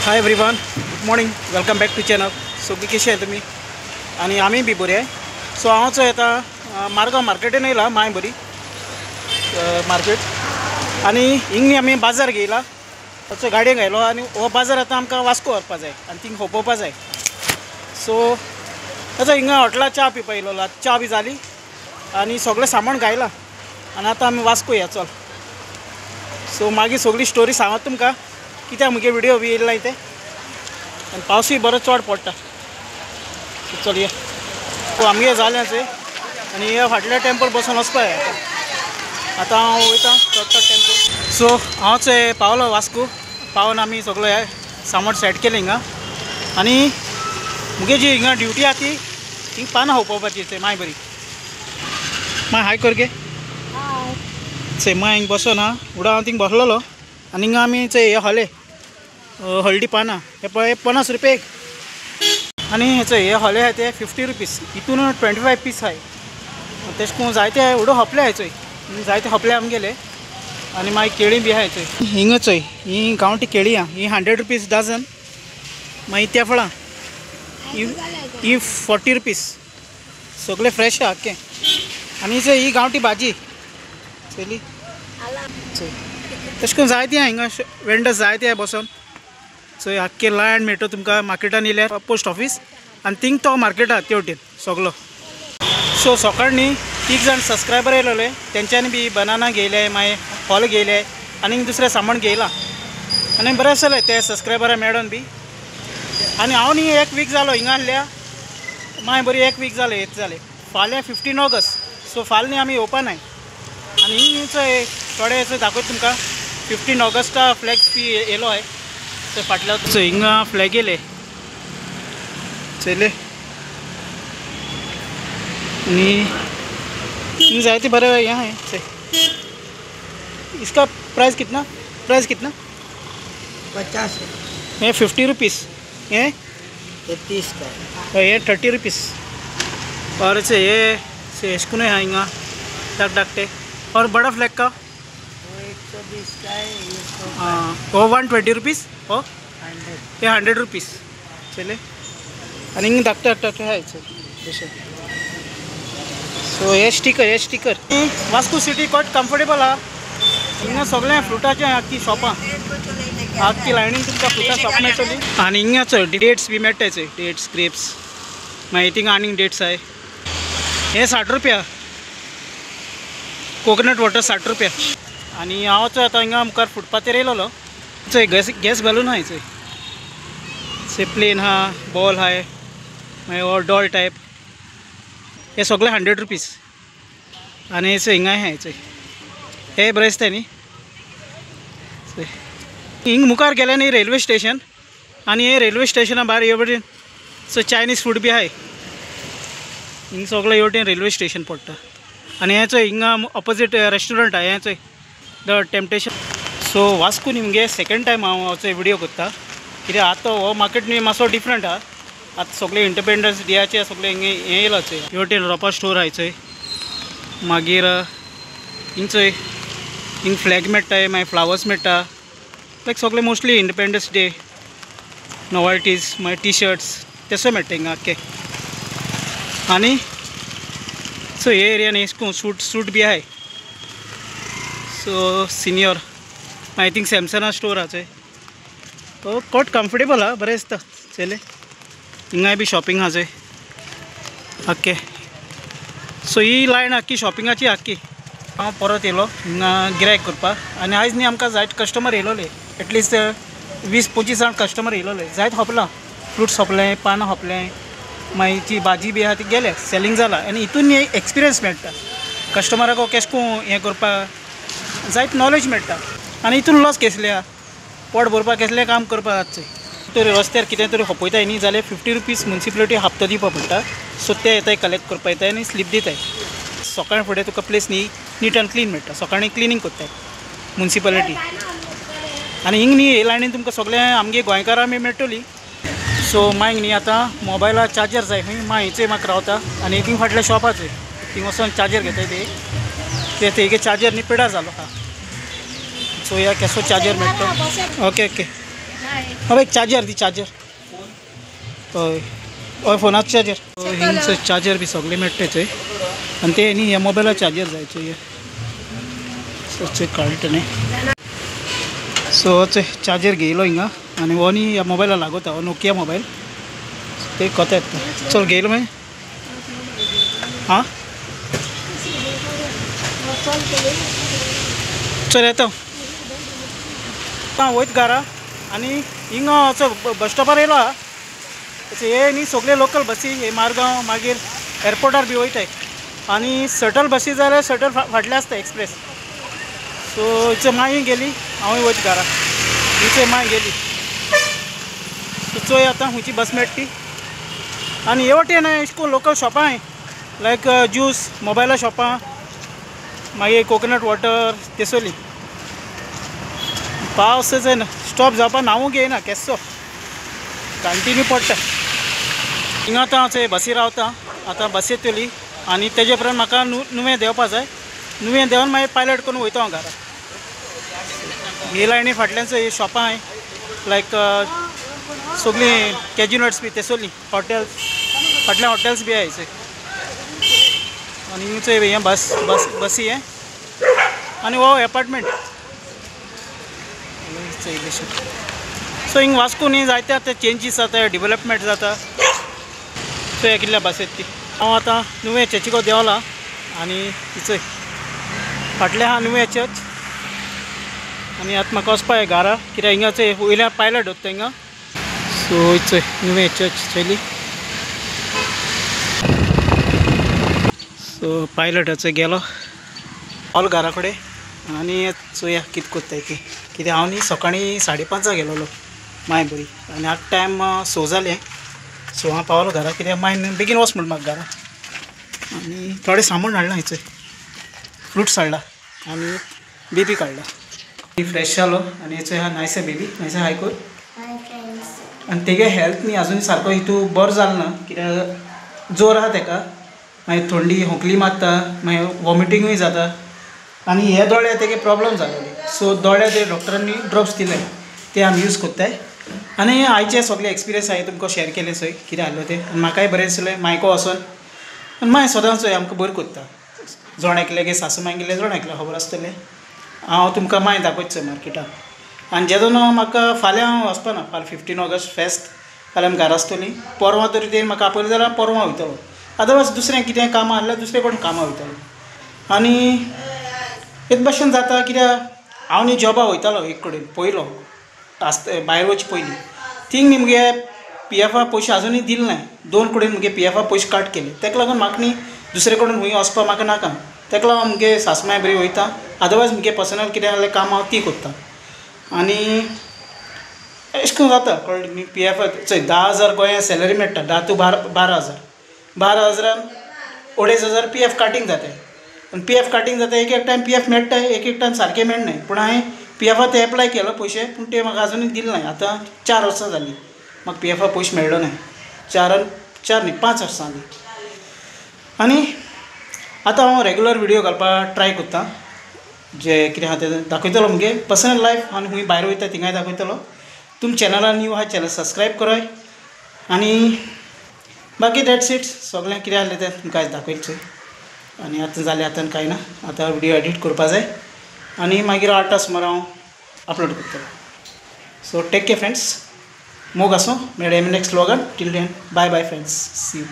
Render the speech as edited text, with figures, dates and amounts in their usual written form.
Hi everyone, good morning, welcome back to channel. सगळी कशी आहे तुम्ही? आणि आम्ही बी बरे आहे. सो हांवचो येता मारगांव मार्केटीन येयला माय बरी मार्केट आनी हिंग आमी बाजार घेयला असो गाडयेक आयलो आनी हो बाजार आतां आमकां वास्को व्हरपा जाय आनी थिंग खोपोवपा जाय. सो आतां हिंगा हॉटेलार च्या पिवपा येयलो. च्या बी जाली आनी सगळें सामान घायला आनी आतां आमी वास्को या चल. सो मागीर सगळी स्टोरी सांगत तुमकां कित्याक मुगे व्हिडिओ बी येयला इथे आनी पावसूय बरो चड पडटा. चल या सो आमगे जालेंच आनी हे फाटल्या टेम्पोर बसून वचपा जाय. आतां हांव वयता चडटा टेम्पो. सो हांवच पावलो वास्को. पावन आमी सगळें हे सामान सेट केलें हिंगा आनी मुगे जी हिंगा ड्युटी आहा ती हिंग पानां होपोवपाची माय बरी. माय हाय कर गे. से माय हिंग बसून हा उडा हांव थिंग बसलोलो आनी हिंगा आमी हे हले हळदी पानां हे पळय 50 रुपये एक आनी हे हले आहाय ते 50 रुपीज. हितून 25 पीस आहाय. तेश कोन्न जायते उडो हपले आहाय चोय जायते हपले आमगेले आनी मागीर केळीं बी आहाय चोय. हिंग चोय ही गांवठी केळीं आहा ही 100 रुपीज डझन. मागीर त्या फळां ही 40 रुपीज. सगळे फ्रेश आहा ओके. आनी ही गांवठी भाजी चली तशें करून जायती आहा हिंगा वेंडर्स जायते आहा बसून. सो आख्खे लायन मेळटो तुमकां मार्केटान येयल्यार पोस्ट ऑफीस आनी थिंग तो मार्केट आहा तेवटेन सगळो. सो सकाळ न्ही 3 जाण सबस्क्रायबर येयलोले तेंच्यांनी बी बनाना घेयले मागीर फॉल घेयले आनी दुसरें सामान घेयलां आनी बरें आसलें ते सबस्क्रायबरां मेळोन बी. आनी हांव न्ही 1 वीक जालो हिंगा आहल्या मागीर बरी 1 वीक जालें येत जालें. फाल्यां 15 ऑगस्ट. सो फाल्यां न्ही आमी येवपा नाय आनी हिंग थोडे दाखयता तुमकां 15 ऑगस्टा फ्लॅग बी येयलो आहे ते फाटल्या हिंगा फ्लॅग येयले चले आनी हिंग जायते बरे हे आहाय. इसका प्राइस कितना 50 ये 50 रुपीज़ ये 30 का ये 30 रुपीज़. और ये इसको है हिंगा डाक डाकटे. और बड़ा फ्लैग का वो 120 का है ये 100 का हाँ वो 120 रुपीज़. ओ 100 ये 100 रुपीज़ चले आणि हिंग धाकटे धाकटे आहे जसे. सो हे sticker Vasco city coat comfortable हा. हिंगा सगळें फ्रुटाचें आख्खी शॉपां आख्खी लायनीन तुमकां फ्रुटां शॉप मेळटली. आनी हिंगाचो डेट्स बी मेळटाय डेट्स ग्रेप्स मागीर थिंगा आनीक डेट्स आहाय. हे 60 रुपया कोकोनट वॉटर 60 रुपया. आनी हांव आतां हिंगा मुखार फुटपाथेर येयलोलो. गॅस बलून आहाय से प्लेन हा बॉल आहाय मागीर हो डॉल टायप हे सगळे 100 रुपीज. आनी हिंगा आहाय हे बरें दिसता न्ही. हिंग मुखार गेले न्ही रेल्वे स्टेशन आनी हे रेल्वे स्टेशना भायर हे वटेन सो चायनीज फूड बी आहाय. हिंग सगळे हे वटेन रेल्वे स्टेशन पडटा आनी हें हिंगा ऑपोजीट रेस्टॉरंट आहा हें द टेम्पटेशन. सो वास्को न्ही मुगे सेकंड टायम हांव हाचो व्हिडिओ करता कित्याक आतां हो मार्केट न्ही मातसो डिफरंट आहा. आतां सगळे इंडिपेंडन्स डेयाचे सगळे हिंगे हे येयला हे वटेन रोपा स्टोर आहाय चोय. मागीर हिंग हिंग फ्लॅग मेळटाय मागीर फ्लावर्स मेळटा लायक सगळे मोस्टली इंडिपेंडन्स डे नॉवल्टीज मागीर टी शर्ट्स तेसो मेळटा हिंगा ओके. आनी सो हे एरियान एशको सूट बी आहाय. सो सिनियर आय थिंक सॅमसंगा स्टोर आहा चोय. तो कोट कम्फर्टेबल आहा बरें दिसता चले. हिंगाय बी शॉपिंग आहा चोय ओके. सो ही लायन आख्खी शॉपिंगाची आख्खी. हांव परत येयलो हिंगा गिरायक करपाक आनी आयज न्ही आमकां जायत कस्टमर येयलोले एटलिस्ट 20-25 जाण कस्टमर येयलोले. जायत हॉपलां फ्रुट्स हॉपलें पानां हॉपलें मागीर जी भाजी बी आहा ती गेले सेलींग जालां. आनी हितून न्ही एक्सपिरियन्स मेळटा कस्टमराक केश कोन हें करपाक जायत नॉलेज मेळटा. आनी हितून लॉस केसलें आहा पोट भरपाक केसलें काम करपाक जाता. तर रस्त्यार कितें तरी हपयताय न्ही जाल्यार 50 रुपीज म्युन्सिपालिटी हप्तो दिवपा पडटा. सो ते येताय कलेक्ट करपा येताय आनी स्लीप दिताय. सकाळी फुडें तुका प्लेस न्ही नीट एंड क्लीन मेळटा. सकाळीं क्लिनींग कोत्ताय म्युन्सिपालिटी. आनी हिंग न्ही हे लायनीन तुमकां सगळें आमगे गोंयकारां बी मेळटलीं. सो मागीर न्ही आतां मोबायला चार्जर जाय खंय मागीर म्हाका रावता आनी थिंग फाटल्या शॉपाचोय थिंग वचून चार्जर घेताय ते तेगे चार्जर न्ही पिड्यार जालो आहा. सो ह्या केसो चार्जर मेळटा ओके ओके एक चार्जर दी चार्जर हय हय फोनाचो चार्जर हिंगचो चार्जर बी सगळे मेळटा थंय आनी ते न्ही ह्या मोबायलार चार्जर जाय चोय चोय कळटा न्ही सो चार्जर घेयलो हिंगा आनी हो न्ही ह्या मोबायलार लागता हो नोकिया मोबायल ते कोता येता चल घेयलो मागीर हां चल येता हांव वयता घरा आनी हिंगा बस स्टॉपार येयलो हा हे न्ही सगळे लोकल बसी हे मारगांव मागीर एअरपोर्टार बी वयताय आनी शटल बसी जाल्यार शटल फाटले आसता एक्सप्रेस सो हिचे मागीर गेली हांवूय वयता घरा हिचे मागीर गेली सो चोय आतां खंयची बस मेळटा ती आनी हे वटेन अशें लोकल शॉपां आहाय लायक ज्यूस मोबायला शॉपां मागीर कोकोनट वॉटर तेसोली पावस जायना स्टॉप जावपा नांवू घेयना केसो कंटिन्यू पडटा हिंगा आतां हांव बसी रावता आतां बस येतली आनी तेजे उपरांत म्हाका नुवें देंवपा जाय नुवें देंवन मागीर पायलट करून वयता हांव घरा हे लायनी फाटल्यानचो हे शॉपां आहाय लायक सगळीं कॅज्युनट्स बी तेसोली हॉटेल्स फाटल्यान हॉटेल्स बी आहाय थंय आनी हिंगचो हें बसी हें आनी हो एपार्टमेंट सो हिंग वास्को न्ही जायते आतां चेंजीस जाता डेवलपमेंट जाता सो हे कितल्या बस येता ती हांव आतां नुवें चर्चीको देवला आनी हिचोय फाटलें आहा नुवें चर्च आनी आतां म्हाका वचपा जाय घरा कित्याक हिंगाचो वयल्यार पायलट वता हिंगा सो हिचोय नुवें चर्च चयली सो पायलटाचो गेलो ऑल घरा कडेन आनी चोया कितें कोत्ताय ती कित्याक हांव न्ही सकाळीं 5:30 गेलोलो माय बरी आनी आतां टायम 6 जालें सो हांव पावलो घरा कित्याक मागीर बेगीन वच म्हण म्हाका घरा आनी थोडें सामान हाडलां हांयचो फ्रुट्स हाडला आनी बेबी काडला फ्रेश जालो आनी हेचो हा नायसा बेबी नायसा हाय कोर आनी तेगे हेल्थ न्ही आजून सारको हितू बरो जालो ना कित्याक जोर आहा तेका मागीर थंडी होंकली मारता मागीर वॉमिटींगूय जाता आनी हे दोळे तेगे प्रॉब्लम जालोली सो दोळे ते डॉक्टरांनी ड्रॉप्स दिले ते आमी यूज कोत्ताय आनी आयचे सगळे एक्सपिरियन्स हांवें तुमकां शेअर केले सय कितें आहलो ते आनी म्हाकाय बरें दिसलें मायको वचोन आनी मागीर सदांच आमकां बरें कोत्ता जोण एकलेगे सासू मागीर गेले जोण एकले खबर आसतलें हांव तुमकां मागीर दाखयतसो मार्केटान आनी जेदो म्हाका फाल्यां हांव वचपाना फाल्यां 15 ऑगस्ट फेस्त फाल्यां घरा आसतली परवां तरी ते म्हाका आपयलें जाल्यार परवां वयतलो अदरवायज दुसरें कितें कामां आहल्यार दुसरे कडेन कामां वयतलो आनी एक भाशेन जाता कित्याक हांव न्ही जॉबा वयतालो एक कडेन पयलो भायर वच पयलीं थिंग न्ही मुगे PF पयशे आजुनूय दिले नाय 2 कडेन मुगे PF पयशे काट केले तेका लागून म्हाका न्ही दुसरे कडेन खंय वचपा म्हाका नाका तेका लागून मुगे सासमाय बरी वयता अदरवायज मुगे पर्सनल कितें आहलें काम हांव ती कोत्ता आनी अशें करून जाता कळ्ळें न्ही PF चोय 10,000 गोंयांत सॅलरी मेळटा 10 to 12,000 12,000 2,500 PF काटींग जाताय आनी PF काटींग जाता एक टायम PF मेळटाय एक टायम सारकें मेळनाय पूण हांवें PF ते एप्लाय केलो पयशे पूण ते म्हाका आजुनूय दिले नाय आतां 4 वर्सां जालीं म्हाका PF पयशे मेळ्ळो नाय 4 न्ही 5 वर्सां जालीं आनी आतां हांव रेगुलर व्हिडियो घालपाक ट्राय कोत्ता जे कितें आहा तें दाखयतलो मुगे पर्सनल लायफ आनी खूंय भायर वयता थिंगाय दाखयतलो तुम चॅनलार न्यू आहा चॅनल सबस्क्रायब कराय आनी बाकी दॅट्स इट सगळें कितें आहलें तें तुमकां आयज दाखयचें आनी आतां जालें आतां कांय ना आतां व्हिडियो एडीट करपा जाय आनी मागीर 8 सुमार हांव अपलोड करतलो सो टेक केअर फ्रेंड्स मोग आसूं मेळया नेक्स्ट व्लॉगान till then bye bye friends see you